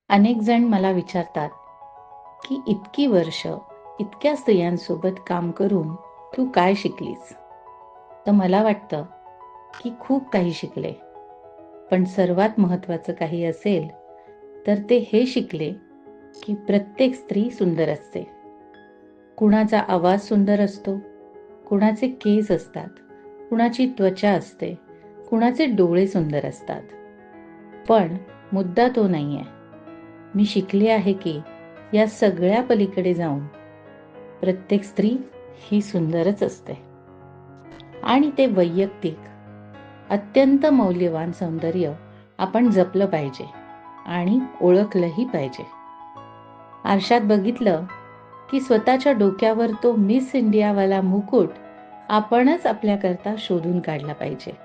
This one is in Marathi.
अनेक जण मला विचारतात, की इतकी वर्ष, इतक्या स्त्रियांसोबत काम करून तू काय शिकलीस? तर मला वाटतं, की खूप काही शिकले. पण सर्वात महत्त्वाचं काही असेल, तर ते हे शिकले, की प्रत्येक स्त्री सुंदर असते. कुणाचा आवाज सुंदर असतो, कुणाचे केस असतात, कुणाची त्वचा असते, कुणाचे डोळे सुंदर असतात. पण मुद्दा तो नाहीये. मी शिकले आहे की या सगळ्या पलीकडे जाऊन प्रत्येक स्त्री ही सुंदरच असते आणि ते वैयक्तिक अत्यंत मौल्यवान सौंदर्य आपण जपलं पाहिजे आणि ओळखलंही पाहिजे. आरशात बघितलं की स्वतःच्या डोक्यावर तो मिस इंडियावाला मुकुट आपणच आपल्याकरता शोधून काढला पाहिजे.